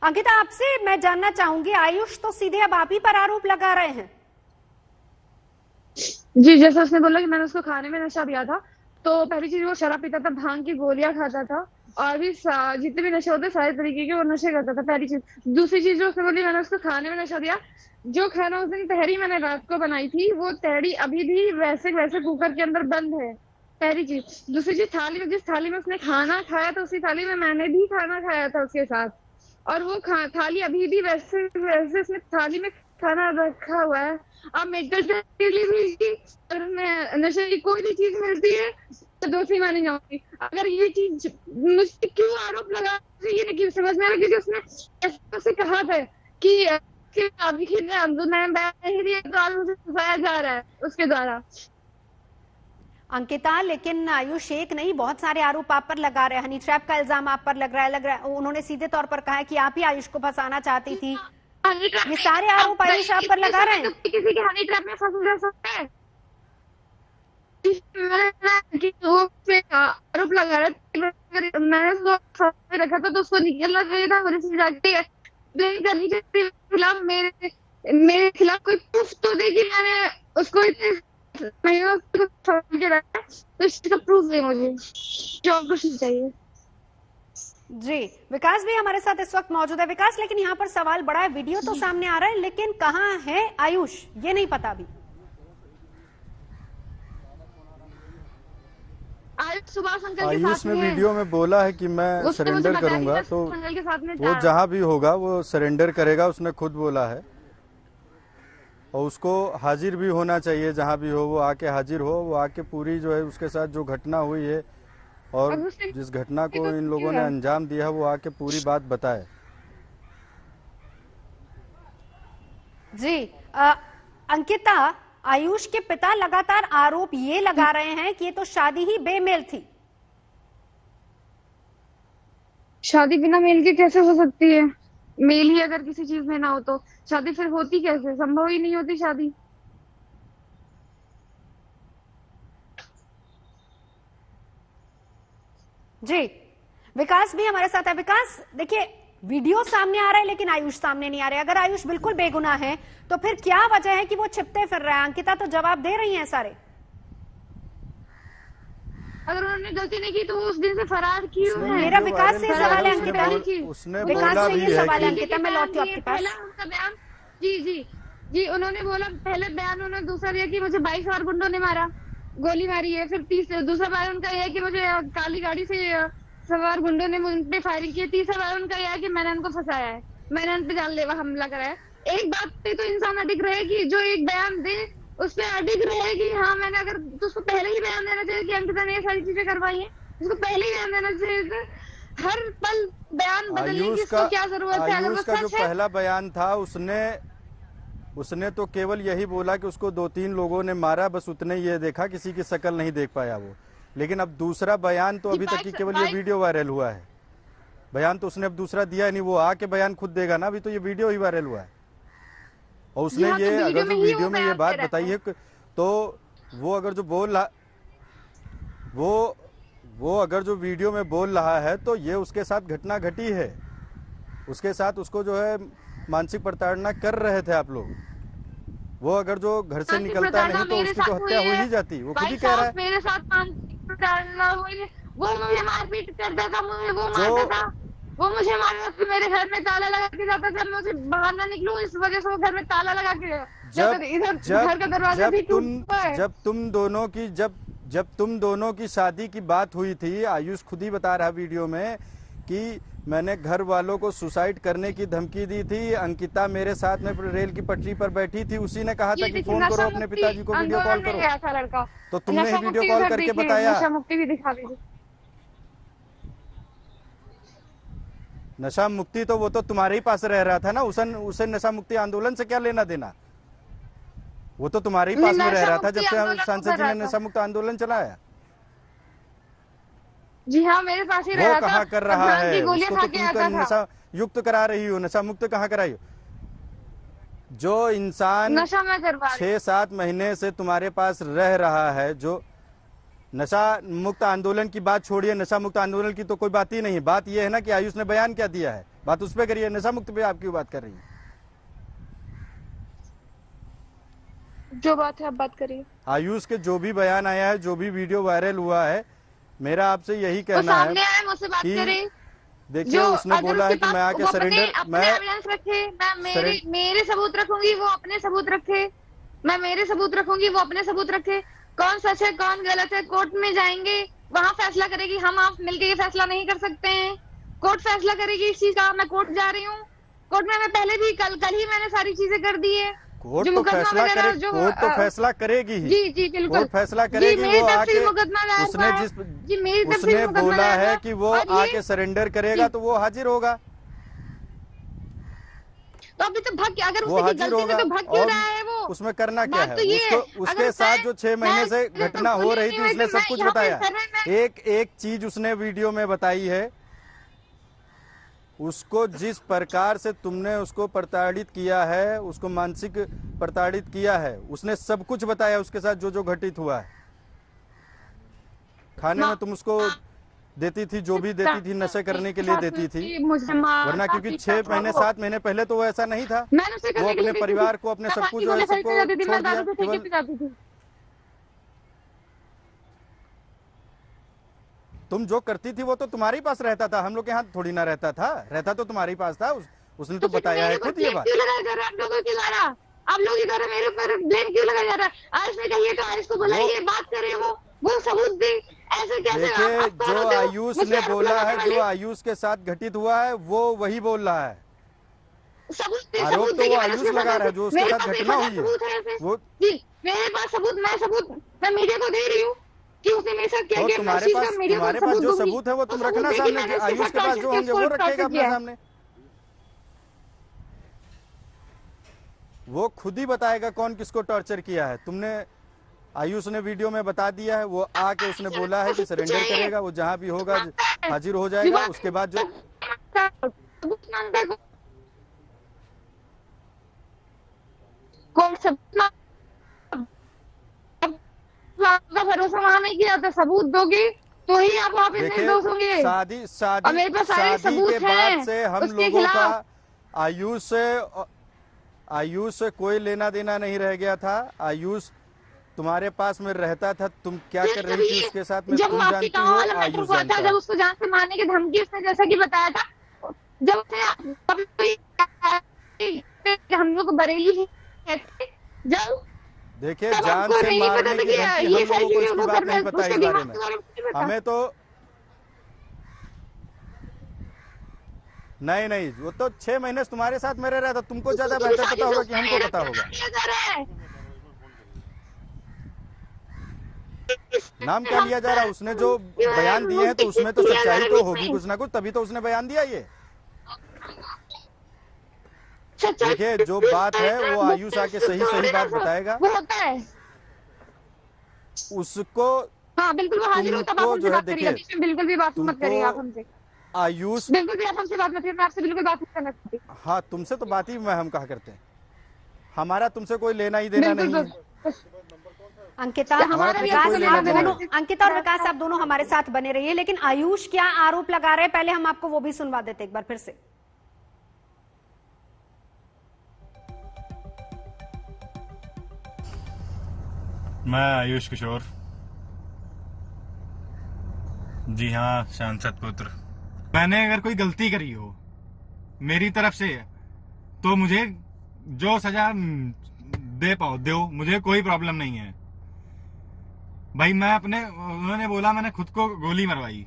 अंकिता, आपसे मैं जानना चाहूंगी, आयुष तो सीधे अब आप ही पर आरोप लगा रहे हैं। जी, जैसा उसने बोला कि मैंने उसको खाने में नशा दिया था, तो पहली चीज वो शराब पीता था, भांग की गोलियां खाता था, और भी जितने भी नशे होते सारे तरीके के वो नशे करता था, पहली चीज। दूसरी चीज जो उसने बोली, मैंने उसको खाने में नशा दिया। जो खाना उस दिन तहरी मैंने रात को बनाई थी, वो तहरी अभी भी वैसे वैसे कुकर के अंदर बंद है, पहली चीज। दूसरी चीज, थाली में, जिस थाली में उसने खाना खाया था, उसी थाली में मैंने भी खाना खाया था उसके साथ, और वो थाली अभी भी वैसे वैसे उसने थाली में खाना रखा हुआ है। अब मेडिकल भी, अगर मैं नशे की कोई भी चीज मिलती है तो दोषी मानी जाऊंगी। अगर ये चीज मुझसे क्यों आरोप लगा रही है, नहीं समझ में आ रहा, क्योंकि उसने ऐसे कहा था कि अभी मैं नहीं दिया तो आज मुझे फंसाया जा रहा है उसके द्वारा। अंकिता, लेकिन आयुष एक नहीं, बहुत सारे आरोप आप पर लगा रहे हैं। हनी ट्रैप का इल्जाम आप पर लग रहा है। उन्होंने सीधे तौर पर कहा है कि आप ही आयुष को फंसाना चाहती थी। ये सारे आरोप आयुष आप पर लगा रहे हैं। किसी के हनी ट्रैप में फंस जा सकता है? आरोप लगा रहा था, मैंने उसको रखा था तो उसको निकलना चाहिए था, करनी चाहिए खिलाफ, मेरे खिलाफ कोई प्रूफ तो दे कि मैंने उसको तो इसका प्रूफ दे मुझे, जो कुछ चाहिए। जी, विकास भी हमारे साथ इस वक्त मौजूद है। विकास, लेकिन यहाँ पर सवाल बड़ा है, वीडियो तो सामने आ रहा है, लेकिन कहाँ है आयुष ये नहीं पता अभी। आयुष ने वीडियो में बोला है कि मैं सरेंडर करूंगा, तो वो जहां भी होगा वो सरेंडर करेगा, उसने खुद बोला है। और उसको हाजिर भी होना चाहिए, जहां भी हो वो आके हाजिर हो, वो आके पूरी जो है उसके साथ जो घटना हुई है और जिस घटना को इन लोगों ने अंजाम दिया वो आके पूरी बात बताए। जी, अंकिता, आयुष के पिता लगातार आरोप ये लगा रहे हैं कि ये तो शादी ही बेमेल थी। शादी बिना मेल के कैसे हो सकती है? मेल ही अगर किसी चीज में ना हो तो शादी फिर होती कैसे? संभव ही नहीं होती शादी। जी, विकास भी हमारे साथ है। विकास, देखिए, वीडियो सामने आ रहा है लेकिन आयुष सामने नहीं आ रहा है। अगर आयुष बिल्कुल बेगुनाह है तो फिर क्या वजह है कि वो छिपते फिर रहा है? अंकिता तो जवाब दे रही हैं सारे। अगर उन्होंने गलती नहीं की तो वो उस दिन से फरार क्यों है? मेरा विकास से सवाल है अंकिता, विकास से ये सवाल है अंकिता, मैं लौटती हूँ आपके पास। उनका बयान, जी जी जी, उन्होंने बोला, पहले बयान उन्होंने दूसरा दिया कि मुझे 22 और गुंडों ने मारा, गोली मारी है। फिर दूसरा बयान उनका यह है कि मुझे काली गाड़ी से सवार गुंडों ने मुझ पे फायरिंग की। तीसरा बयान उनका यह है कि मैंने उनको फंसाया है, मैंने उन पे जानलेवा हमला कराया। एक बात पे तो इंसान अडिग रहेगी, जो एक बयान दे उस पर अडिग रहेगी। हाँ, मैंने अगर तो उसको पहले ही बयान देना चाहिए कि अंकिता ने ये सारी चीजें करवाई हैं, उसको पहले ही बयान देना चाहिए। हर पल बयान बदलने की इसको क्या जरूरत है? आयुष का जो पहला बयान था उसने तो केवल यही बोला कि उसको 2-3 लोगों ने मारा, बस उतने ये देखा, किसी की शक्ल नहीं देख पाया वो। लेकिन अब दूसरा बयान तो अभी तक की केवल ये वीडियो वायरल हुआ है, बयान तो उसने अब दूसरा दिया नहीं। वो आके बयान खुद देगा ना, अभी तो ये वीडियो ही वायरल हुआ है। और उसने ये अगर जो वीडियो में ये बात बताई है तो वो अगर जो बोल रहा वो अगर जो वीडियो में बोल रहा है तो ये उसके साथ घटना घटी है, उसके साथ उसको जो है मानसिक प्रताड़ना कर रहे थे आप लोग। वो अगर जो घर से निकलता नहीं तो उसकी तो हत्या हो ही जाती। वो खुद ही कह रहा है मेरे साथ मानसिक प्रताड़ना हुई, वो मुझे मारपीट करता था, मुझे वो मारता था, वो मुझे मारता था, मेरे घर में ताला लगा के जाता था, मुझे बाहर ना निकलूं इस वजह से वो घर में ताला लगा के इधर घर का दरवाजा भी टूटा है। जब तुम दोनों की शादी की बात हुई थी, आयुष खुद ही बता रहा वीडियो में कि मैंने घर वालों को सुसाइड करने की धमकी दी थी, अंकिता मेरे साथ में रेल की पटरी पर बैठी थी, उसी ने कहा था कि फोन करो अपने पिताजी को, वीडियो कॉल करो। तो तुमने ही वीडियो कॉल करके बताया। नशा मुक्ति भी दिखा दीजिए। नशा मुक्ति तो वो तो तुम्हारे ही पास रह रहा था ना, उसे नशा मुक्ति आंदोलन से क्या लेना देना? वो तो तुम्हारे ही पास में रह रहा था जब से सांसद जी ने नशा मुक्त आंदोलन चलाया। जी हाँ, मेरे पास ही रहा था। वो कहाँ कर रहा है? उसको तो तुम नशा युक्त करा रही हो, नशा मुक्त कहाँ कराई हो? जो इंसान 6-7 महीने से तुम्हारे पास रह रहा है, जो नशा मुक्त आंदोलन की बात छोड़िए, नशा मुक्त आंदोलन की तो कोई बात ही नहीं है। बात यह है ना कि आयुष ने बयान क्या दिया है, बात उस पर करिए, नशा मुक्त पे आप क्यों बात कर रही हैं? जो बात है आप बात करिए। आयुष के जो भी बयान आया है, जो भी वीडियो वायरल हुआ है, मेरा आपसे यही वो कहना है सामने आए, मुझसे बात कि करे। देखिए उसने बोला है कि मैं आके सरेंडर, अपने एविडेंस रखे, मैं मेरे सबूत रखूंगी, वो अपने सबूत रखे। मैं मेरे सबूत रखूंगी, वो अपने सबूत रखे। कौन सच है कौन गलत है, कोर्ट में जाएंगे, वहां फैसला करेगी। हम आप मिलके ये फैसला नहीं कर सकते हैं, कोर्ट फैसला करेगी इस चीज का। मैं कोर्ट जा रही हूँ, कोर्ट में मैं पहले भी कल ही मैंने सारी चीजें कर दी है। कोर्ट तो फैसला करे, कोर्ट तो फैसला करेगी ही। जी जी बिल्कुल, कोर्ट फैसला करेगी। वो आके उसने उसने बोला है कि वो आके सरेंडर करेगा तो वो हाजिर होगा, तो अभी तो भाग, अगर वो उसकी हाजिर गलती होगा। में तो भाग क्यों और रहा है वो? उसमें करना क्या बात है? तो ये है, उसको उसके अगर साथ जो 6 महीने से मैं घटना तो हो रही थी बोली उसने नहीं, सब मैं कुछ यहाँ पे बताया। सर है, एक एक चीज उसने वीडियो में बताई है, उसको जिस प्रकार से तुमने उसको प्रताड़ित किया है, उसको मानसिक प्रताड़ित किया है, उसने सब कुछ बताया उसके साथ जो जो घटित हुआ है। खाने में तुम उसको देती थी, जो भी देती थी नशे करने के लिए देती थी, वरना क्योंकि 6 महीने 7 महीने पहले तो वो ऐसा नहीं था। वो अपने परिवार को, अपने सबको जो है सबको छोड़ दिया। केवल तुम जो करती थी वो तो तुम्हारे पास रहता था, हम लोग के यहाँ थोड़ी ना रहता था, रहता तो तुम्हारे पास था। उसने तो बताया है खुद ये बात। क्यों लगाया जा रहा है आप लोगों के द्वारा? आप लोगों के द्वारा मेरे ऊपर ब्लेम क्यों लगाया जा रहा है? आज में कहिए तो आज को बुलाइए, बात करें, वो सबूत दे। ऐसे कैसे? देखिए जो आयुष ने बोला है, जो आयुष के साथ घटित हुआ है, वो वही बोल रहा है। आरोप तो वो आयुष लगा रहा है, जो उसके साथ घटना हुई है वो। जी मेरे पास सबूत, मैं मीडिया को दे रही हूँ कि उसने मेरे साथ क्या तो किया। तुम्हारे पास जो सबूत है वो तुम रखना सामने, आयुष के पास जो होंगे वो रखेगा अपने सामने। वो खुद ही बताएगा कौन किसको टॉर्चर किया है। तुमने, आयुष ने वीडियो में बता दिया है, वो आके उसने बोला है कि सरेंडर करेगा, वो जहां भी होगा हाजिर हो जाएगा। उसके बाद जो का भरोसा वहां नहीं किया था। सबूत दोगे तो ही आप वहाँ पे निर्दोष होंगे। शादी के बाद से हम लोगों का आयुष से कोई लेना देना नहीं रह गया था। आयुष तुम्हारे पास में रहता था, तुम क्या कर रही थी उसके साथ में तुम जानती हो, आयुष जानता है। जब उसको जान से मारने की धमकी उसने जैसा कि बताया था, जब हम लोग बरेली जब देखिए जान से मारने की धमकी, हम लोगों को इसकी बात नहीं पता इस बारे में। हमें तो नहीं, वो तो 6 महीने से तुम्हारे साथ में रह रहा था, तुमको ज्यादा बेहतर पता होगा कि हमको पता होगा। नाम क्या लिया जा रहा है? उसने जो बयान दिए हैं तो उसमें तो सच्चाई तो होगी कुछ ना कुछ, तभी तो उसने बयान दिया। ये देखिए जो बात है वो आयुष आके सही बात बताएगा उसको। हाँ बिल्कुल वो हाजिर होता है, जो है देखिए बिल्कुल भी बात मत करिए आप हमसे। आयुष बिल्कुल भी आप हमसे बात मत करिए, मैं आपसे बिल्कुल बात नहीं करना चाहती। हाँ तुमसे तो बात ही हम कहा करते हैं, हमारा तुमसे कोई लेना ही देना नहीं है। अंकिता अंकिता और विकास आप दोनों हमारे साथ बने रहिए, लेकिन आयुष क्या आरोप लगा रहे हैं पहले हम आपको वो भी सुनवा देते एक बार फिर से। मैं आयुष किशोर, जी हाँ सांसद पुत्र। मैंने अगर कोई गलती करी हो मेरी तरफ से तो मुझे जो सजा दे पाओ दो, मुझे कोई प्रॉब्लम नहीं है भाई। उन्होंने बोला मैंने खुद को गोली मरवाई।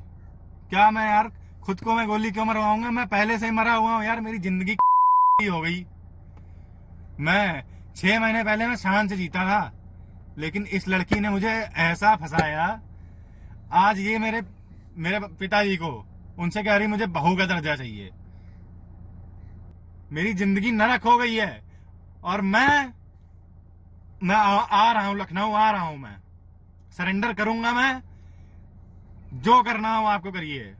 क्या मैं यार खुद को मैं गोली क्यों मरवाऊंगा? मैं पहले से ही मरा हुआ हूँ यार, मेरी जिंदगी हो गई। मैं 6 महीने पहले मैं शान से जीता था, लेकिन इस लड़की ने मुझे ऐसा फंसाया। आज ये मेरे पिताजी को उनसे कह रही मुझे बहू का दर्जा चाहिए। मेरी जिंदगी नरक हो गई है और मैं आ रहा हूं लखनऊ, आ रहा हूं। मैं सरेंडर करूंगा, मैं जो करना हो आपको करिए।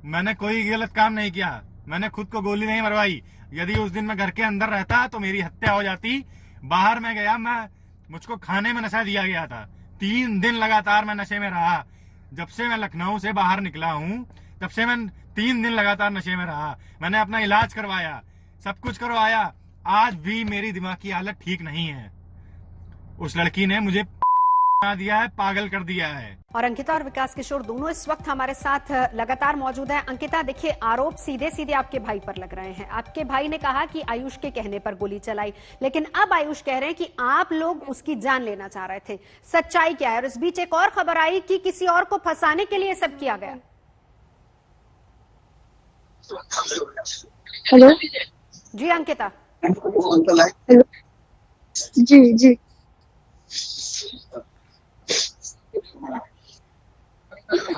मैंने कोई गलत काम नहीं किया, मैंने खुद को गोली नहीं मरवाई। यदि उस दिन मैं घर के अंदर रहता तो मेरी हत्या हो जाती। बाहर में गया, मुझको खाने में नशा दिया गया था। 3 दिन लगातार मैं नशे में रहा। जब से मैं लखनऊ से बाहर निकला हूं तब से मैं 3 दिन लगातार नशे में रहा, मैंने अपना इलाज करवाया, सब कुछ करवाया, आज भी मेरी दिमाग की हालत ठीक नहीं है। उस लड़की ने मुझे दिया है, पागल कर दिया है। और अंकिता और विकास किशोर दोनों इस वक्त हमारे साथ लगातार मौजूद हैं। अंकिता, देखिए, आरोप सीधे सीधे आपके भाई पर लग रहे हैं। आपके भाई ने कहा कि आयुष के कहने पर गोली चलाई, लेकिन अब आयुष कह रहे हैं कि आप लोग उसकी जान लेना चाह रहे थे। सच्चाई क्या है? और इस बीच एक और खबर आई कि किसी और को फंसाने के लिए सब किया गया। हेलो जी अंकिता। हेलो जी जी।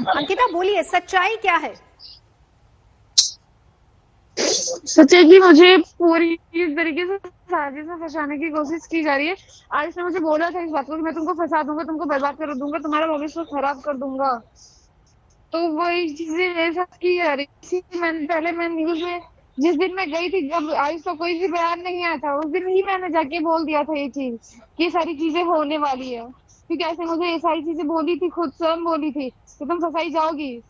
अंकिता बोलिए, सच्चाई क्या है? सच्चाई की मुझे पूरी इस तरीके से साजिश में फंसाने की कोशिश की जा रही है। आयुष ने मुझे बोला था इस बात को कि मैं तुमको फंसा दूंगा, तुमको बर्बाद कर दूंगा, तुम्हारा भविष्य खराब कर दूंगा। तो वही चीजें मेरे साथ की जा रही थी। मैं न्यूज में जिस दिन मैं गई थी, जब आयुष का कोई भी बयान नहीं आया था, उस दिन ही मैंने जाके बोल दिया था ये चीज कि सारी चीजें होने वाली है। क्योंकि ऐसे मुझे ये सारी चीजें बोली थी, खुद स्वयं बोली थी कि तुम फंसाई जाओगी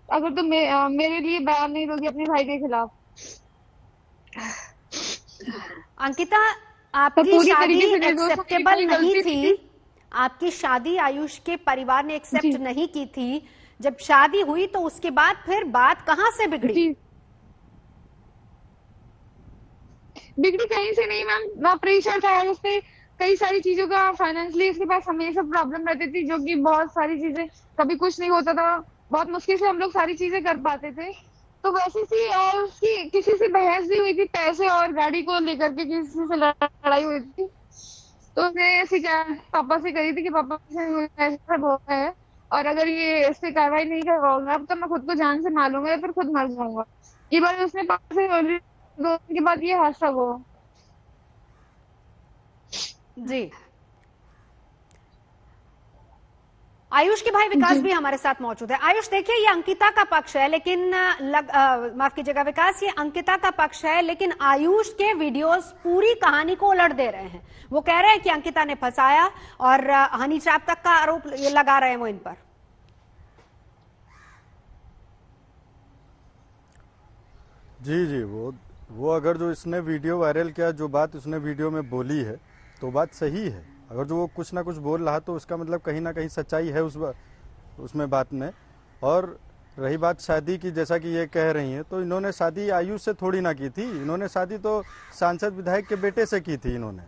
अगर तुम मेरे लिए बयान नहीं दोगी अपने भाई के खिलाफ। अंकिता, आपकी पूरी शादी तरीके से निर्दोष होने की एक्सेप्टेबल कोई नहीं गलती थी। आपकी शादी आयुष के परिवार ने एक्सेप्ट नहीं की थी। जब शादी हुई तो उसके बाद फिर बात कहां से बिगड़ी? जी, बिगड़ी कहीं से नहीं मैम। मैं प्रेशर था उस पे, कई सारी चीजों का फाइनेंशियली उसके पास हमेशा प्रॉब्लम रहती थी, जो कि बहुत सारी चीजें, कभी कुछ नहीं होता था, बहुत मुश्किल से हम लोग सारी चीजें कर पाते थे। तो वैसी सी और उसकी किसी से बहस भी हुई थी, पैसे और गाड़ी को लेकर के किसी से लड़ाई हुई थी। तो उसने ऐसी पापा से करी थी कि पापा से ऐसा बोला है और अगर ये इस पे कार्रवाई नहीं करवाऊंगा तो मैं खुद को जान से मार लूंगा या फिर खुद मर जाऊंगा। ये बात उसने पापा से 2 दिन के बाद ये हादसा हुआ। जी, आयुष के भाई विकास भी हमारे साथ मौजूद है। आयुष, देखिए, ये अंकिता का पक्ष है, लेकिन माफ कीजिएगा विकास, ये अंकिता का पक्ष है, लेकिन आयुष के वीडियोस पूरी कहानी को उलट दे रहे हैं। वो कह रहे हैं कि अंकिता ने फंसाया और हनी ट्रैप तक का आरोप ये लगा रहे हैं वो इन पर। जी जी, वो अगर जो इसने वीडियो वायरल किया, जो बात उसने वीडियो में बोली है तो बात सही है। अगर जो वो कुछ ना कुछ बोल रहा तो उसका मतलब कहीं ना कहीं सच्चाई है उसमें बात में। और रही बात शादी की, जैसा कि ये कह रही हैं, तो इन्होंने शादी आयुष से थोड़ी ना की थी। इन्होंने शादी तो सांसद विधायक के बेटे से की थी इन्होंने,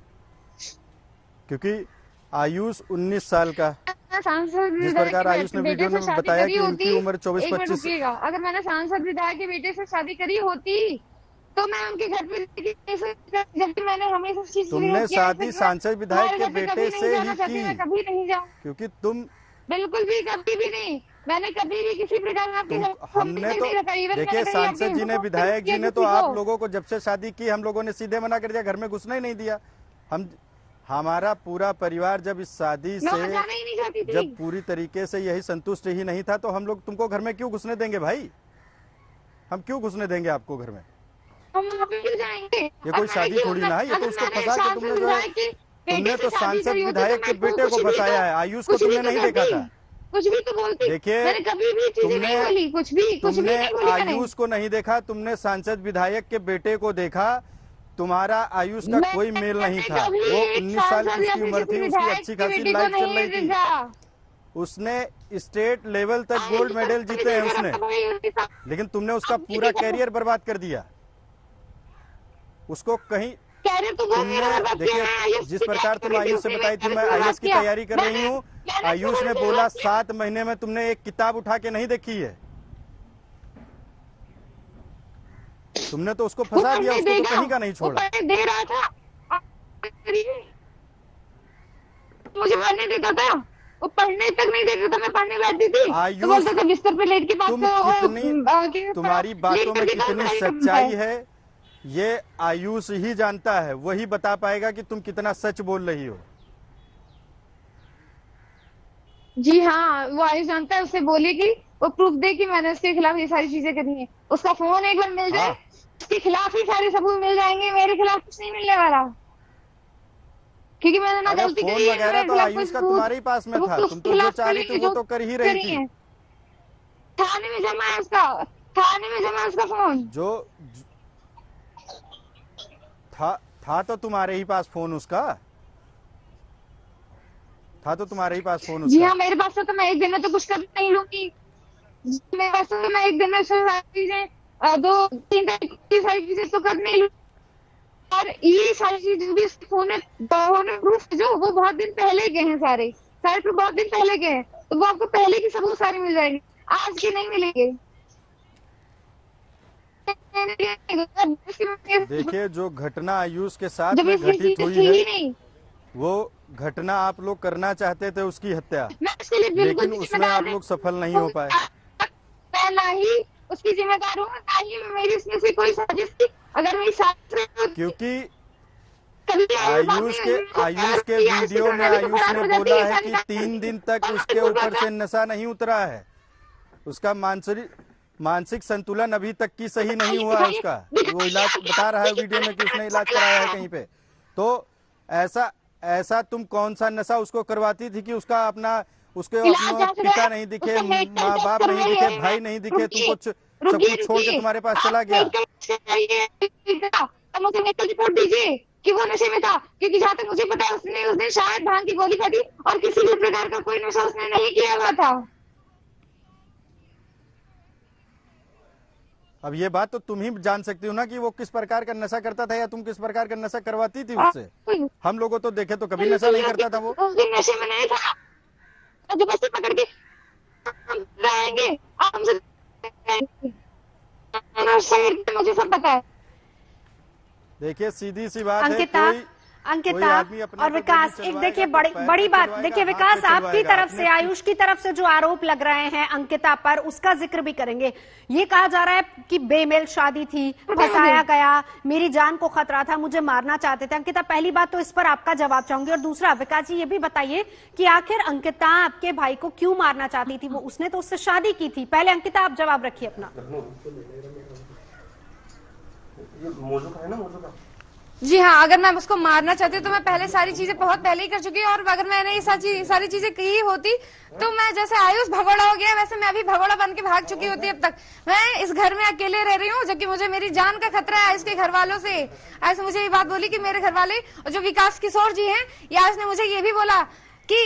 क्योंकि आयुष 19 साल का, जिस प्रकार आयुष ने वीडियो में बताया कि इनकी उम्र 24-25। अगर मैंने सांसद विधायक के बेटे से शादी करी होती तो मैं उनके घर पे, जबकि मैंने हमेशा तुमने शादी सांसद विधायक के बेटे से ही की, कभी नहीं जाऊँ, क्योंकि तुम बिल्कुल भी कभी भी नहीं। मैंने कभी भी किसी प्रकार में आपके हमने तो देखिए, सांसद जी ने, विधायक जी ने तो आप लोगों को जब से शादी की हम लोगों ने सीधे मना कर दिया, घर में घुसना ही नहीं दिया। हमारा पूरा परिवार जब इस शादी से जब पूरी तरीके से यही संतुष्ट ही नहीं था, तो हम लोग तुमको घर में क्यों घुसने देंगे भाई? हम क्यों घुसने देंगे आपको घर में? हम वहाँ पे क्यों जाएंगे? ये कोई शादी थोड़ी ना है, ये तो उसको फंसा के तुमने जो है, तुमने तो सांसद विधायक के बेटे को फंसाया है। आयुष को तुमने नहीं देखा था। कुछ भी तो बोलती, देखिए, कभी भी चीजें नहीं बोली, तुमने आयुष को नहीं देखा, तुमने सांसद विधायक के बेटे को देखा। तुम्हारा आयुष का कोई मेल नहीं था। वो 19 साल की उसकी उम्र थी, उसकी अच्छी खासी लाइफ चल रही थी। उसने स्टेट लेवल तक गोल्ड मेडल जीते हैं उसने, लेकिन तुमने उसका पूरा कैरियर बर्बाद कर दिया। उसको कहीं तुमने, देखिए, जिस प्रकार तुम आयुष से बताई थी मैं आईएएस की तैयारी कर रही हूँ, आयुष ने बोला 7 महीने में तुमने एक किताब उठा के नहीं देखी है। तुमने तो उसको फंसा दिया, उसको तो कहीं का नहीं छोड़ा। दे रहा था, मुझे पढ़ने देता था, वो पढ़ने तक नहीं देता था। मैं पढ़ने बैठती थी, तो बोलता था बिस्तर पे लेट के बात करो। तुम्हारी बातों में कितनी सच्चाई है ये आयुष ही जानता है। वही बता पाएगा कि तुम कितना सच बोल रही हो। जी हाँ, वो आयुष जानता है। उससे बोलिए कि वो प्रूफ दे कि मैंने उसके खिलाफ ये सारी चीजें करी हैं। उसका फोन एक बार मिल जाए, उसके खिलाफ ही सारे सबूत मिल जाएंगे, मेरे खिलाफ कुछ नहीं मिलने वाला, क्योंकि मैंने ना गलती फोन करी है। वगैरह तो आयुष का तुम्हारे ही पास में था, तुम तो जो चाह रही थी वो तो कर ही रही थी। थाने में जमा है उसका, थाने में जमा उसका फोन। जो था तो तुम्हारे ही पास फोन उसका था, तो तुम्हारे ही पास फोन जी उसका। हाँ, मेरे पास तो मैं एक दिन में तो कुछ कर नहीं लूंगी। मेरे पास तो मैं एक दिन में सारी चीजें 2-3 की सारी चीजें तो कर नहीं लूंगी। और ये सारी चीजें भी फोन में प्रूफ जो वो बहुत दिन पहले गए हैं, सारे प्रूफ बहुत दिन पहले गए हैं, तो वो आपको पहले की सबूत सारी मिल जाएगी, आज की नहीं मिलेंगे। देखिए, जो घटना आयुष के साथ जब में इसकी घटित चीजें हुई थी ही है, नहीं, वो घटना आप लोग करना चाहते थे, उसकी हत्या, मैं उसके लिए बिल्कुल लेकिन उसमें आप लोग सफल नहीं हो पाए। मैं ना ही उसकी जिम्मेदार हूँ, ना ही मेरी उसमें से कोई साजिश थी। अगर मेरी साजिश क्योंकि कभी आयुष के वीडियो में आयुष ने बोला है कि 3 दिन तक उसके ऊपर से नशा नहीं उतरा है, उसका मानसिक संतुलन अभी तक की सही नहीं हुआ है उसका। वो इलाज बता रहा है वीडियो में कि उसने इलाज कराया है कहीं पे। तो ऐसा तुम कौन सा नशा उसको करवाती थी कि उसका उसके अपने पिता नहीं दिखे, माँ बाप नहीं दिखे, भाई नहीं दिखे, तुमको सब कुछ छोड़ के तुम्हारे पास चला गया। मुझे मेडिकल रिपोर्ट दीजिए कि वो नशे में था, क्योंकि जहाँ तक मुझे पता है उसने उस दिन शायद भांग की गोली खाई और किसी भी प्रकार का कोई नशा उसने नहीं किया हुआ था। अब ये बात तो तुम ही जान सकती हो ना कि वो किस प्रकार का नशा करता था, या तुम किस प्रकार का नशा करवाती थी उससे। हम लोगों तो देखे तो कभी नशा नहीं करता था वो। उस दिन नशे में नहीं था, जो बस पकड़ के रहेंगे मुझे सब पता है। देखिए, सीधी सी बात है, अंकिता और विकास, एक देखिए बड़ी बात, देखिए विकास, आपकी तरफ से, आयुष की तरफ से जो आरोप लग रहे हैं अंकिता पर, उसका जिक्र भी करेंगे। ये कहा जा रहा है कि बेमेल शादी थी, फंसाया गया, मेरी जान को खतरा था, मुझे मारना चाहते थे। अंकिता, पहली बात तो इस पर आपका जवाब चाहूंगी, और दूसरा विकास जी ये भी बताइए कि आखिर अंकिता आपके भाई को क्यों मारना चाहती थी? वो उसने तो उससे शादी की थी। पहले अंकिता आप जवाब रखिए अपना। जी हाँ, अगर मैं उसको मारना चाहती तो मैं पहले सारी चीजें बहुत पहले ही कर चुकी हूँ। और अगर मैंने ये सारी चीजें की होती तो मैं, जैसे आयुष भगोड़ा हो गया, वैसे मैं भी भगोड़ा बन के भाग चुकी होती। अब तक मैं इस घर में अकेले रह रही हूँ, जबकि मुझे मेरी जान का खतरा है इसके घर वालों से। आयुष मुझे ये बात बोली कि मेरे घर वाले, और जो विकास किशोर जी हैं, या उसने मुझे ये भी बोला कि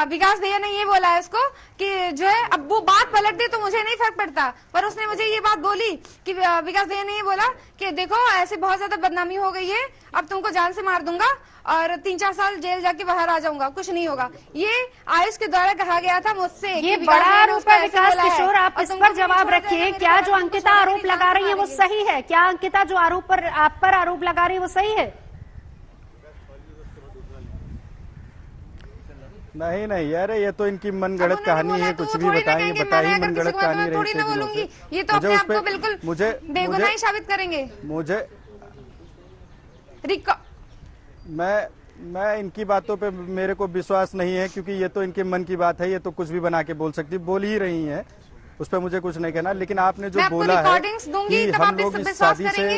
विकास भैया ने ये बोला है उसको कि जो है, अब वो बात पलट दे तो मुझे नहीं फर्क पड़ता, पर उसने मुझे ये बात बोली कि विकास भैया ने ये बोला कि देखो ऐसे बहुत ज्यादा बदनामी हो गई है, अब तुमको जान से मार दूंगा और 3-4 साल जेल जाके बाहर आ जाऊंगा, कुछ नहीं होगा। ये आयुष के द्वारा कहा गया था मुझसे। ये बड़ा आरोप है विकास किशोर, आप इस पर जवाब रखिए। क्या जो अंकिता आरोप लगा रही है वो सही है? क्या अंकिता जो आप पर आरोप लगा रही है वो सही है? नहीं यार, ये तो इनकी मनगढ़ंत कहानी है, कुछ भी बताइए, मनगढ़ंत कहानी रही। ये तो अपने आप को बिल्कुल बेगुनाह साबित करेंगे। मैं इनकी बातों पे मेरे को विश्वास नहीं है, क्योंकि ये तो इनके मन की बात है, ये तो कुछ भी बना के बोल ही रही हैं, उस पर मुझे कुछ नहीं कहना। लेकिन आपने जो बोला है कि हम लोग इस शादी से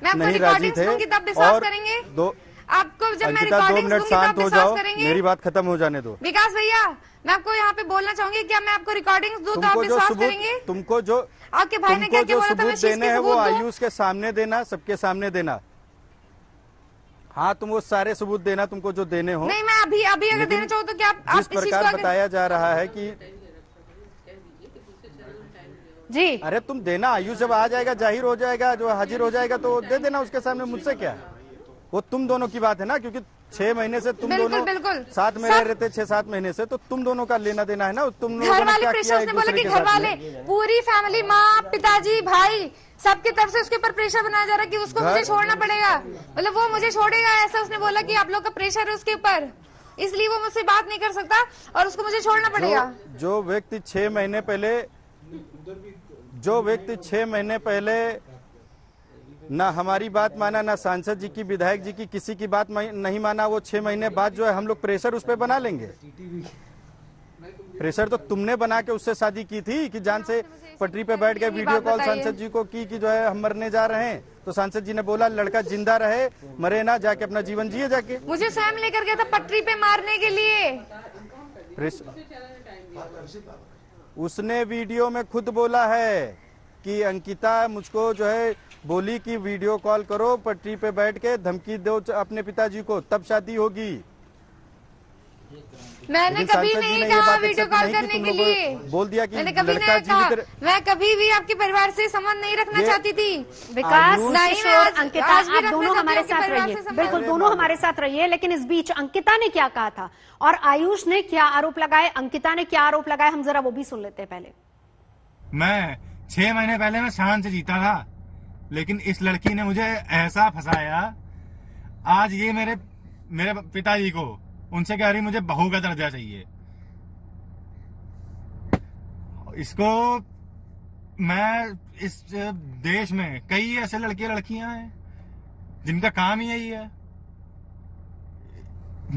नहीं राजी थे, और आपको जब मैं अंकिता 2 मिनट शांत हो जाओ, मेरी बात खत्म हो जाने दो। विकास भैया, मैं आपको यहाँ पे बोलना चाहूंगी, क्या मैं आपको रिकॉर्डिंग्स दूं तो आप विश्वास करेंगे? तुमको जो आपके भाई ने क्या बोला था, सबूत देने हैं वो आयुष के सामने देना, सबके सामने देना। हाँ, तुम वो सारे सबूत देना तुमको जो देने हो। नहीं, मैं अभी अगर देना चाहूँ तो क्या आप जिस प्रकार बताया जा रहा है कि जी, अरे तुम देना, आयुष जब आ जाएगा, जाहिर हो जाएगा, जो हाजिर हो जाएगा तो दे देना उसके सामने, मुझसे क्या। वो तुम दोनों की बात है ना, क्योंकि 6 महीने से तुम दोनों साथ में रह रहे थे, 6-7 महीने से, तो तुम दोनों का लेना देना है ना। तुम घर वाले प्रेशर, उसने बोला कि घर वाले, पूरी फैमिली, माँ, पिताजी, भाई, सबकी तरफ से उसके ऊपर प्रेशर बनाया जा रहा है कि उसको मुझे छोड़ना पड़ेगा, मतलब वो मुझे छोड़ेगा, ऐसा उसने बोला कि आप लोग का प्रेशर है उसके ऊपर, इसलिए वो मुझसे बात नहीं कर सकता और उसको मुझे छोड़ना पड़ेगा। जो व्यक्ति 6 महीने पहले ना हमारी बात माना, ना सांसद जी की, विधायक जी की, किसी की बात नहीं माना, वो 6 महीने बाद जो है हम लोग प्रेशर उस पर बना लेंगे। प्रेशर तो तुमने बना के उससे शादी की थी कि जान से पटरी पे बैठ गए, वीडियो कॉल सांसद जी को की कि जो है हम मरने जा रहे हैं, तो सांसद जी ने बोला लड़का जिंदा रहे, मरे ना, जाके अपना जीवन जिए जाके। मुझे स्वयं लेकर गया था पटरी पे मारने के लिए। उसने वीडियो में खुद बोला है कि अंकिता मुझको जो है बोली कि वीडियो कॉल करो, पटरी पे बैठ के धमकी दो अपने पिताजी को, तब शादी होगी। मैंने लेकिन कभी सांसद जी नहीं ने ये कहा बात वीडियो accept कॉल नहीं की, करने तुम के लोगों लिए। बोल दिया कि मैंने कभी लड़का नहीं कहा, जीवित मैं कभी भी आपके परिवार से संबंध नहीं रखना ये- चाहती थी। विकास, आयुष- नहीं, किशोर, मैं आज- अंकिता, आज भी आप रखना दोनों चाहती हमारे हूँ कि साथ परिवार रहिए, से संबंध- बिल्कुल अरे दोनों बाबा। हमारे साथ रहिए। लेकिन इस बीच अंकिता ने क्या कहा था और आयुष ने क्या आरोप लगाए, अंकिता ने क्या आरोप लगाए, हम जरा वो भी सुन लेते हैं पहले। मैं 6 महीने पहले मैं शान से जीता था, लेकिन इस लड़की ने मुझे ऐसा फंसाया। आज ये मेरे पिताजी को उनसे कह रही मुझे बहू का दर्जा चाहिए। इसको मैं इस देश में कई ऐसे लड़कियां हैं जिनका काम ही यही है।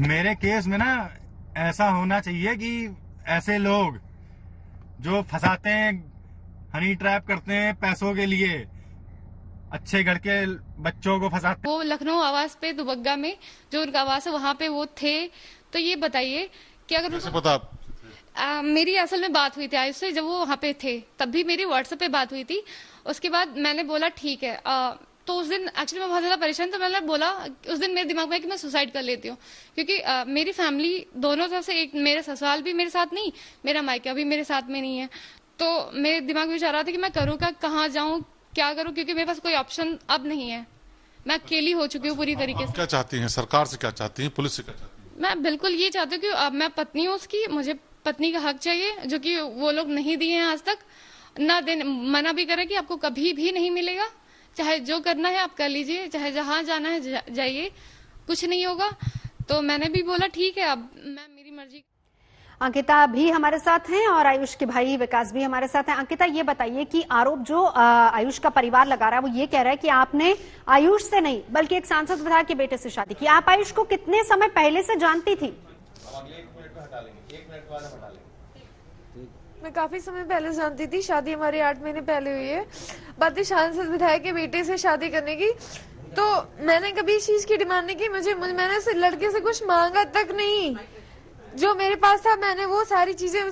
मेरे केस में ना ऐसा होना चाहिए कि ऐसे लोग जो फंसाते हैं, हनी ट्रैप करते हैं पैसों के लिए, अच्छे घर के बच्चों को फंसाते। वो लखनऊ आवास पे दुबग्गा में जो उनका आवास है वहां पे वो थे। तो ये बताइए कि अगर कैसे पता आप? मेरी असल में बात हुई थी आयुष से, जब वो वहां पे थे तब भी मेरी व्हाट्सएप पे बात हुई थी। उसके बाद मैंने बोला ठीक है। तो उस दिन एक्चुअली मैं बहुत ज्यादा परेशान, तो मैंने बोला उस दिन मेरे दिमाग में है कि मैं सुसाइड कर लेती हूँ, क्योंकि मेरी फैमिली दोनों तरफ से, एक मेरे ससुराल भी मेरे साथ नहीं, मेरा मायका भी मेरे साथ में नहीं है। तो मेरे दिमाग में विचार रहा था कि मैं करूँ क्या, कहाँ जाऊँ, क्या करूँ, क्योंकि मेरे पास कोई ऑप्शन अब नहीं है। मैं अकेली हो चुकी हूँ पूरी तरीके आप से। क्या चाहती हैं? सरकार से क्या चाहती हैं? पुलिस से क्या चाहती हैं? मैं बिल्कुल ये चाहती हूँ कि अब मैं पत्नी हूँ उसकी, मुझे पत्नी का हक चाहिए, जो कि वो लोग नहीं दिए हैं आज तक। ना देने, मना भी करें कि आपको कभी भी नहीं मिलेगा, चाहे जो करना है आप कर लीजिए, चाहे जहां जाना है जाइए, कुछ नहीं होगा। तो मैंने भी बोला ठीक है, अब मैं मेरी मर्जी। अंकिता भी हमारे साथ हैं और आयुष के भाई विकास भी हमारे साथ हैं। अंकिता, ये बताइए कि आरोप जो आयुष का परिवार लगा रहा है वो ये कह रहा है कि आपने आयुष से नहीं बल्कि एक सांसद विधायक के बेटे से शादी की। आप आयुष को कितने समय पहले से जानती थी? मैं काफी समय पहले जानती थी, शादी हमारी 8 महीने पहले हुई है। बात है सांसद विधायक के बेटे से शादी करने की, तो मैंने कभी इस चीज की डिमांड नहीं की। मैंने उस लड़के से कुछ मांगा तक नहीं। जो मेरे पास था मैंने वो सारी चीजें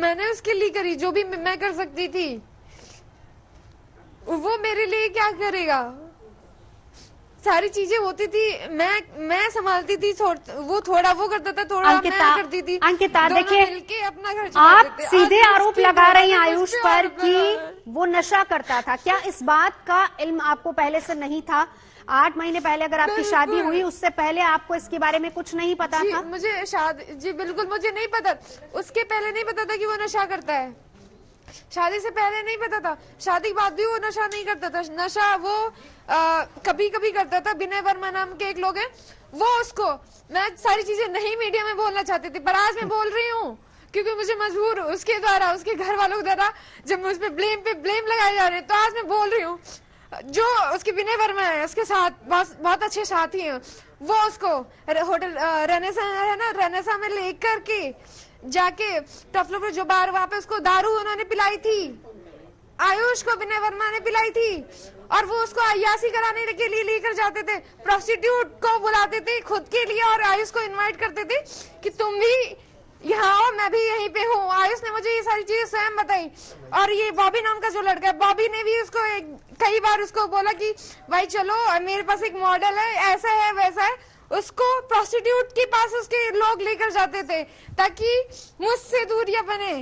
मैंने उसके लिए करी, जो भी मैं कर सकती थी। वो मेरे लिए क्या करेगा? सारी चीजें होती थी, मैं संभालती थी, वो थोड़ा वो करता था, थोड़ा मैं करती थी। अंकिता दोनों देखिए, मिलके अपना घर आप चलाते थे। सीधे आज आरोप उसके लगा रही हैं बाद आयुष उस पे पर आरोप लगा रहा है। कि वो नशा करता था। क्या इस बात का इल्म आपको पहले से नहीं था? 8 महीने पहले अगर आपकी शादी हुई, उससे पहले आपको इसके बारे में कुछ नहीं पता था? मुझे शादी बिल्कुल मुझे नहीं पता। उसके पहले नहीं पता था कि वो नशा करता है। शादी से पहले नहीं पता था, शादी के बाद भी वो नशा नहीं करता था। नशा वो कभी कभी करता था। विनय वर्मा नाम के एक लोग हैं, वो उसको, मैं सारी चीजें नहीं मीडिया में बोलना चाहती थी, पर आज मैं बोल रही हूँ क्योंकि मुझे मजबूर उसके द्वारा, उसके घर वालों के द्वारा जब मुझ पे ब्लेम लगाए जा रहे हैं, तो आज मैं बोल रही हूँ। जो उसके विनय वर्मा है, उसके साथ बहुत अच्छे साथी हैं, वो उसको होटल रेनेसा है ना, रेनेसा में लेकर के जाके टफलो पर जो बार वहां पे उसको दारू उन्होंने पिलाई थी, आयुष को विनय वर्मा ने पिलाई थी, और वो उसको अय्यासी कराने के लिए लेकर जाते थे। प्रोस्टिट्यूट को बुलाते थे खुद के लिए और आयुष को इनवाइट करते थे कि तुम भी यहाँ आओ, मैं भी यहीं पे हूँ। आयुष ने मुझे ये सारी चीजें स्वयं बताई। और ये बॉबी नाम का जो लड़का है, बॉबी ने भी उसको कई बार उसको बोला कि भाई चलो मेरे पास एक मॉडल है, ऐसा है वैसा है। उसको प्रोस्टिट्यूट के पास उसके लोग लेकर जाते थे ताकि मुझसे दूरियां बने।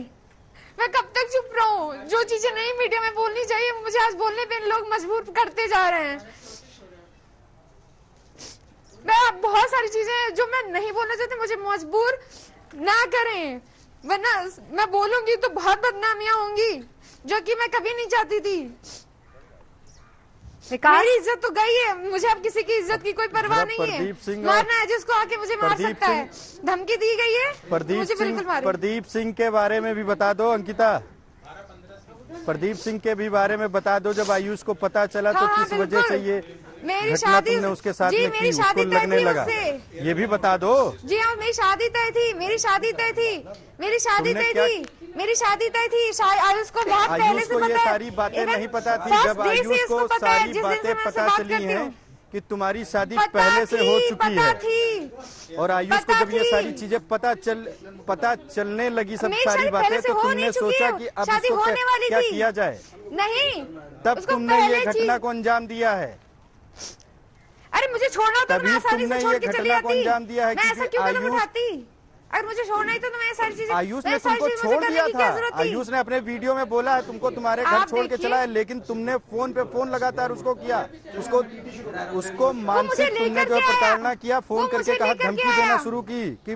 मैं कब तक चुप रहूं? जो चीजें नहीं मीडिया में बोलनी चाहिए मुझे आज बोलने पे लोग मजबूर करते जा रहे हैं। मैं बहुत सारी चीजें जो मैं नहीं बोलना चाहती मुझे मजबूर ना करें, वरना मैं बोलूंगी तो बहुत बदनामियां होंगी, जो कि मैं कभी नहीं चाहती थी। मेरी इज्जत तो गई है, मुझे अब किसी की इज्जत की कोई परवाह नहीं है। मारना है जिसको आके मुझे मार सकता है, धमकी दी गई है, मुझे बिल्कुल मारे। प्रदीप सिंह के बारे में भी बता दो अंकिता, प्रदीप सिंह के भी बारे में बता दो। जब आयुष को पता चला तो किस वजह से ये मेरी घटना शादी तुमने उसके साथ में की, उसको शादी लगने लगा, ये भी बता दो। जी हाँ, मेरी शादी तय थी, मेरी शादी तय थी, मेरी शादी तय थी, मेरी शादी तय थी। आयुष को बहुत पहले से पता है। ये सारी बातें नहीं पता थी। जब आयुष को सारी बातें पता चली हैं कि तुम्हारी शादी पहले से हो चुकी है, और आयुष को जब ये सारी चीजें पता चलने लगी सब मेरी सारी शादी बातें, पहले से तो हो तुमने नहीं चुकी सोचा है, कि अब शादी इसको होने वाली क्या थी। किया जाए, नहीं, तब उसको तुमने ये पहले घटना को अंजाम दिया है। अरे मुझे छोड़ना हो तो तभी मैं आसानी तुमने से छोड़ ये के चली घटना को जाती। अंजाम दिया है, मैं ऐसा क्योंकि क्यों कदम आयुष- उठाती? अगर मुझे छोड़ना ही तो मैं सारी चीजें, आयुष मैं ने सारी तुमको चीजें मुझे छोड़ करने दिया की क्या जरूरत था। थी? आयुष ने अपने वीडियो में बोला है तुमको तुम्हारे घर आप छोड़ के देखिए। चला है, लेकिन तुमने फोन पे फोन लगातार उसको किया, उसको मानसिक तुमने लेकर जो के आया। प्रताड़ना किया, वो फोन करके मुझे कहा, लेकर के धमकी देना आया। शुरू की कि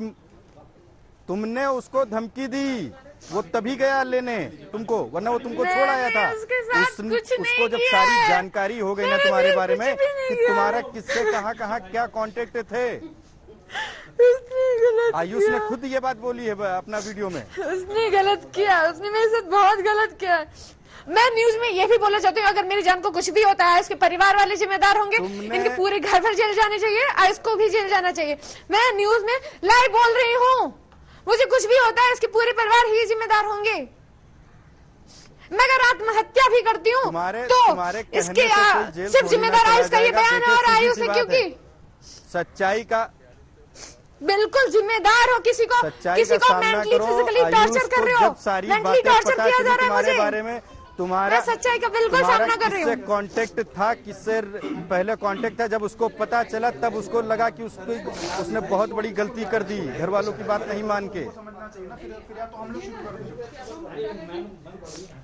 तुमने उसको धमकी दी, वो तभी गया लेने तुमको, वरना वो तुमको छोड़ आया था। उसके साथ कुछ नहीं उसको जब किया सारी है। जानकारी हो गई ना मैंने तुम्हारे भी बारे कुछ में भी नहीं कि किया तुम्हारा है। किससे कहाँ कहाँ क्या कांटेक्ट थे, उसने गलत आयुष ने किया। खुद ये बात बोली है अपना वीडियो में। उसने गलत किया, उसने मेरे साथ बहुत गलत किया। मैं न्यूज में ये भी बोलना चाहती हूँ, अगर मेरी जान को कुछ भी होता है, इसके परिवार वाले जिम्मेदार होंगे, तुमने- इनके पूरे घर भर जेल जाने चाहिए, और इसको भी जेल जाना चाहिए। मैं न्यूज में लाइव बोल रही हूँ, मुझे कुछ भी होता है, इसके पूरे परिवार ही जिम्मेदार होंगे। मैं अगर आत्महत्या भी करती हूँ तुम्हारे तो कहने इसके से कोई जेल सिर्फ थोड़ी ना जिम्मेदार चला आयुष का ये जाएगा। बयान है, और देखिए, आयुष सीधी है, सी बात क्योंकि सच्चाई का बिल्कुल जिम्मेदार हो, किसी को सच्चाई का सामना मेंटली करो। फिजिकली आयुष टॉर्चर कर को रहे हो, जब सारी मेंटली बातें टॉर्चर पता किया चली जा रहा है तुम्हारे मुझे। बारे में, तुम्हारा मैं सच्चाई का बिल्कुल सामना कर रही हूँ। किससे कांटेक्ट था, किससे पहले कांटेक्ट था, जब उसको पता चला तब उसको लगा कि उसने बहुत बड़ी गलती कर दी, घर वालों की बात नहीं मान के।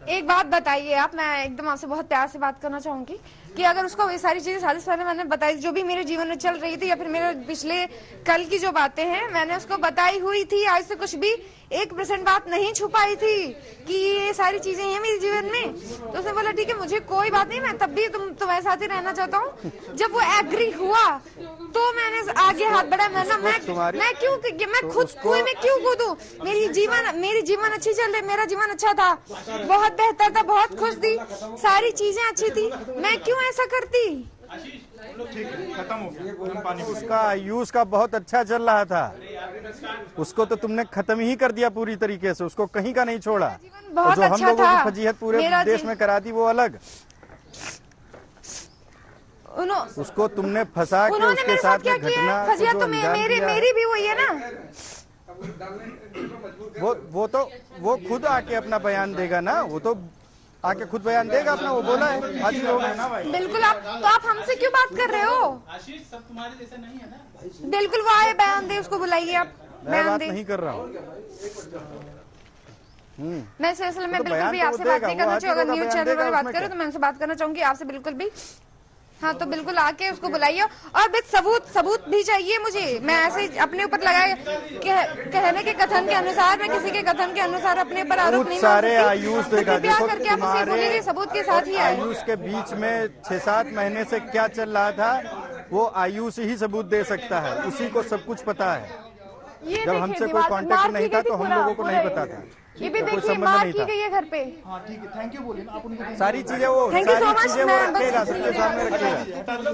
एक बात बताइए आप, मैं एकदम आपसे बहुत प्यार से बात करना चाहूंगी कि अगर उसको ये सारी चीजें शादी से पहले मैंने बताई, जो भी मेरे जीवन में चल रही थी, या फिर मेरे पिछले कल की जो बातें हैं, मैंने उसको बताई हुई थी। आज से कुछ भी 1% बात नहीं छुपाई थी कि ये सारी चीजें हैं मेरे जीवन में। तो उसने बोला ठीक है, मुझे कोई बात नहीं, मैं तब भी तुम्हारे साथ ही रहना चाहता हूँ। जब वो एग्री हुआ तो मैंने आगे हाथ बढ़ाया। मैं मैं खुद कुएं में क्यों कूदूं? मेरी जीवन अच्छी चल रही, मेरा जीवन अच्छा था, बहुत बेहतर था, बहुत खुश थी, सारी चीजें अच्छी थी, मैं क्यों ऐसा करती? खत्म हो गया, हम पानी उसका आयुष का बहुत अच्छा चल रहा था, उसको तो तुमने खत्म ही कर दिया पूरी तरीके से, उसको कहीं का नहीं छोड़ा। बहुत और जो हम अच्छा लोगों था। की फजीहत पूरे मेरा देश में करा दी वो अलग। उसको तुमने फंसा के उन्होंने उसके मेरे साथ साथ क्या में किया? घटना को फजियत जो तो अंजाम मेरी दिया है, मेरी भी हुई है ना। वो खुद आके अपना बयान देगा ना, वो तो आके खुद बयान देगा अपना, वो बोला है हाजिर होगा। बिल्कुल। आप हमसे क्यों बात कर रहे हो? आशीष सब तुम्हारे जैसे नहीं है ना। बिल्कुल, वो आए बयान दे, उसको बुलाइए आप, मैं बयान बात दे। नहीं कर रहा हूँ। मैं इस सिलसिले में तो बिल्कुल बयान भी तो वो आपसे बात देगा, नहीं वो करना हाजिर चाहिए। अगर होगा, न्यूज बयान चैनल वाले देगा, बात उसमें करें क्या? तो मैं उनसे बात करना चाहूंगी, आपसे बिल्कुल भी। हाँ, तो बिल्कुल आके उसको बुलाइए, और विद सबूत भी चाहिए मुझे। मैं ऐसे अपने ऊपर लगाए कहने के कथन के अनुसार, मैं किसी के कथन के अनुसार अपने ऊपर आरोप नहीं लगा सारे सकती। आयुष तो देगा। कृपया देखो करके आप मुझे तुम्हारे बोलिए, सबूत के साथ ही आए। आयुष के बीच में 6-7 महीने से क्या चल रहा था, वो आयुष ही सबूत दे सकता है, उसी को सब कुछ पता है। ये जब हमसे कोई कांटेक्ट नहीं था तो हम लोगों को नहीं पता था, ये भी कोई देखिए, संबंध मार नहीं की था। गई है घर पे। सारी चीजें वो Thank you so सारी much, चीजें वो मैं बस- रखेगा, सबके सामने रखेगा।